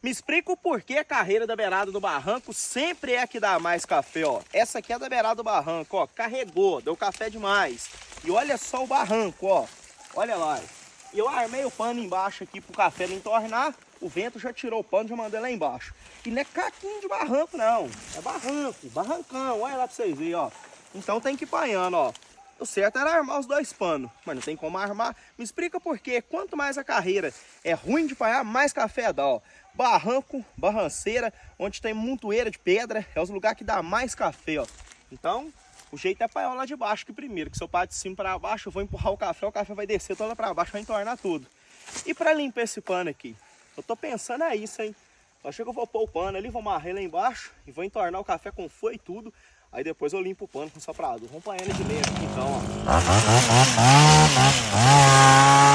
Me explica o porquê a carreira da beirada do barranco sempre é a que dá mais café, ó. Essa aqui é da beirada do barranco, ó. Carregou, deu café demais. E olha só o barranco, ó. Olha lá. Eu armei o pano embaixo aqui pro café não entornar. O vento já tirou o pano, já mandei lá embaixo. E não é caquinho de barranco, não. É barranco, barrancão. Olha lá pra vocês verem, ó. Então tem que ir panhando, ó. O certo era armar os dois panos, mas não tem como armar. Me explica por quê. Quanto mais a carreira é ruim de panhar, mais café dá, ó. Barranco, barranceira, onde tem montoeira de pedra, é os lugares que dá mais café, ó. Então, o jeito é panhar lá de baixo que primeiro, que se eu parar de cima para baixo, eu vou empurrar o café vai descer toda para baixo, vai entornar tudo. E para limpar esse pano aqui? Eu tô pensando é isso, hein? Eu acho que eu vou pôr o pano ali, vou amarrar lá embaixo e vou entornar o café com folha e tudo. Aí depois eu limpo o pano com soprador. Vamos panhar ele de leve aqui então, ó.